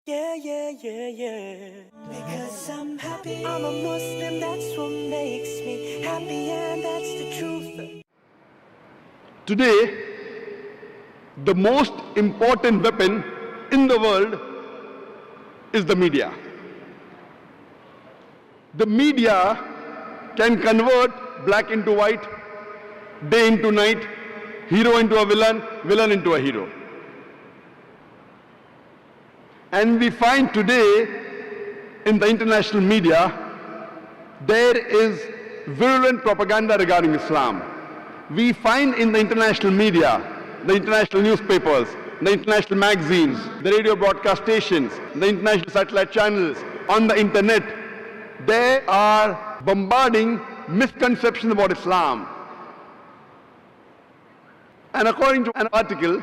Yeah. Because I'm happy, I'm a Muslim, that's what makes me happy, and that's the truth. Today, the most important weapon in the world is the media. The media can convert black into white, day into night, hero into a villain, villain into a hero. And we find today in the international media, there is virulent propaganda regarding Islam. We find in the international media, the international newspapers, the international magazines, the radio broadcast stations, the international satellite channels, on the internet, they are bombarding misconceptions about Islam. And according to an article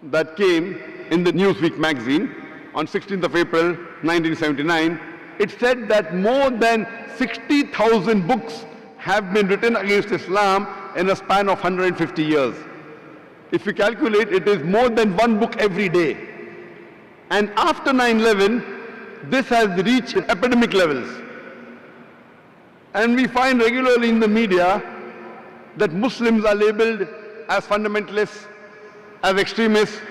that came in the Newsweek magazine on 16th of April 1979, it said that more than 60,000 books have been written against Islam in a span of 150 years. If you calculate, it is more than one book every day. And after 9/11, this has reached epidemic levels. And we find regularly in the media that Muslims are labeled as fundamentalists, as extremists,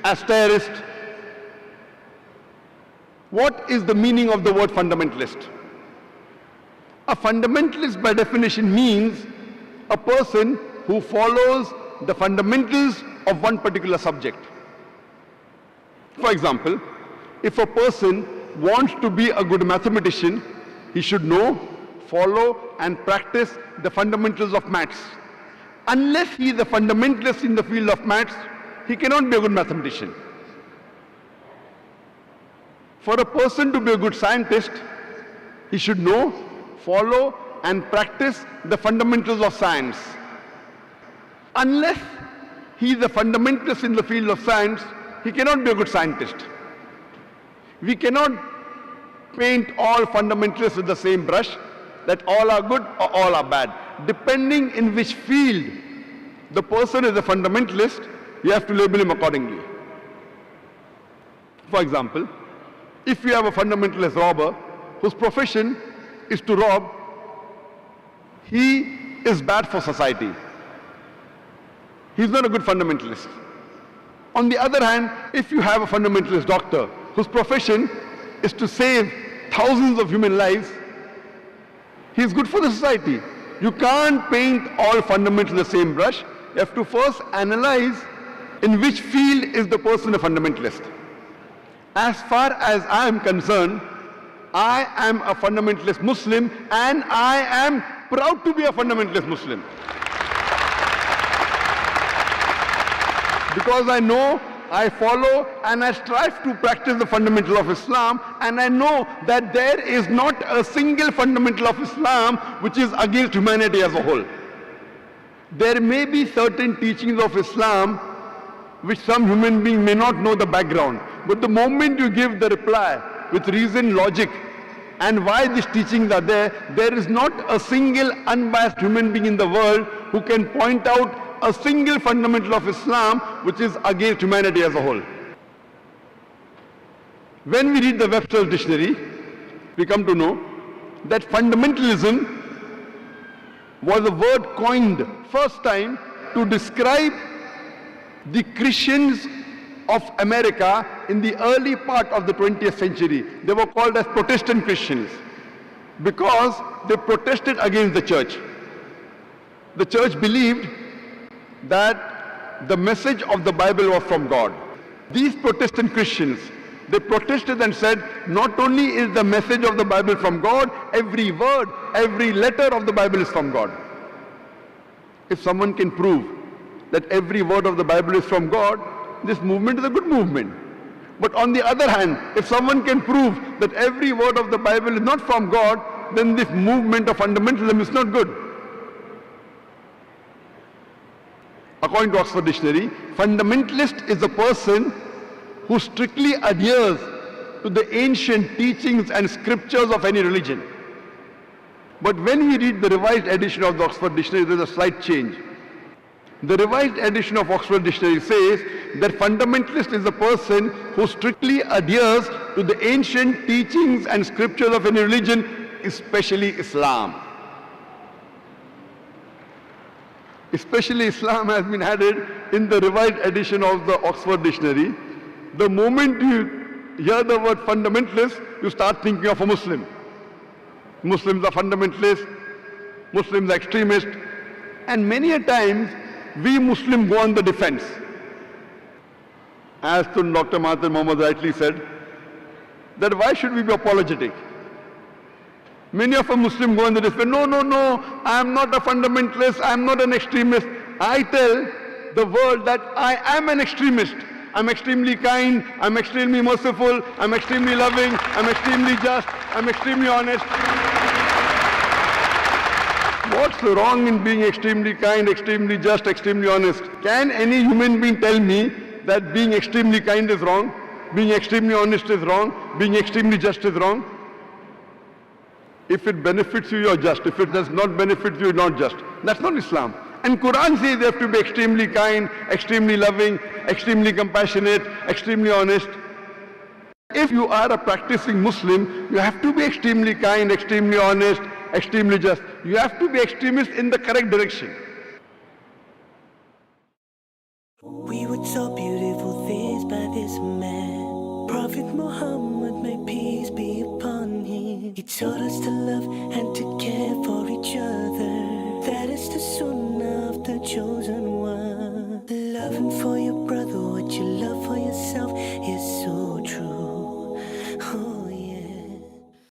as terrorists. What is the meaning of the word fundamentalist? A fundamentalist by definition means a person who follows the fundamentals of one particular subject. For example, if a person wants to be a good mathematician, he should know, follow and practice the fundamentals of maths. Unless he is a fundamentalist in the field of maths, he cannot be a good mathematician. For a person to be a good scientist, he should know, follow and practice the fundamentals of science. Unless he is a fundamentalist in the field of science, he cannot be a good scientist. We cannot paint all fundamentalists with the same brush, that all are good or all are bad. Depending in which field the person is a fundamentalist, you have to label him accordingly. For example, if you have a fundamentalist robber whose profession is to rob, he is bad for society. He's not a good fundamentalist. On the other hand, if you have a fundamentalist doctor whose profession is to save thousands of human lives, he is good for the society. You can't paint all fundamentalists the same brush. You have to first analyze in which field is the person a fundamentalist. As far as I am concerned, I am a fundamentalist Muslim, and I am proud to be a fundamentalist Muslim. Because I know, I follow and I strive to practice the fundamental of Islam, and I know that there is not a single fundamental of Islam which is against humanity as a whole. There may be certain teachings of Islam which some human being may not know the background, but the moment you give the reply with reason, logic, and why these teachings are there, there is not a single unbiased human being in the world who can point out a single fundamental of Islam which is against humanity as a whole. When we read the Webster's dictionary, we come to know that fundamentalism was a word coined first time to describe the Christians of America in the early part of the 20th century. They were called as Protestant Christians because they protested against the church. The church believed that the message of the Bible was from God. These Protestant Christians, they protested and said, not only is the message of the Bible from God, every word, every letter of the Bible is from God. If someone can prove that every word of the Bible is from God, this movement is a good movement. But on the other hand, if someone can prove that every word of the Bible is not from God, then this movement of fundamentalism is not good. According to Oxford Dictionary, fundamentalist is a person who strictly adheres to the ancient teachings and scriptures of any religion. But when we read the revised edition of the Oxford Dictionary, there is a slight change. The revised edition of Oxford Dictionary says that fundamentalist is a person who strictly adheres to the ancient teachings and scriptures of any religion, especially Islam. Especially Islam has been added in the revised edition of the Oxford Dictionary. The moment you hear the word fundamentalist, you start thinking of a Muslim. Muslims are fundamentalists, Muslims are extremists, and many a times we Muslims go on the defense. As to Dr. Mahathir Mohamad rightly said, that why should we be apologetic? Many of us Muslims go on the defense, no, I am not a fundamentalist, I am not an extremist. I tell the world that I am an extremist. I'm extremely kind, I'm extremely merciful, I'm extremely loving, I'm extremely just, I'm extremely honest. What's wrong in being extremely kind, extremely just, extremely honest? Can any human being tell me that being extremely kind is wrong, being extremely honest is wrong, being extremely just is wrong? If it benefits you, you're just. If it does not benefit you, you're not just. That's not Islam. And Quran says you have to be extremely kind, extremely loving, extremely compassionate, extremely honest. If you are a practicing Muslim, you have to be extremely kind, extremely honest, extremely just. You have to be extremist in the correct direction. We were taught beautiful things by this man, Prophet Muhammad, may peace be upon him. He taught us to love and to care for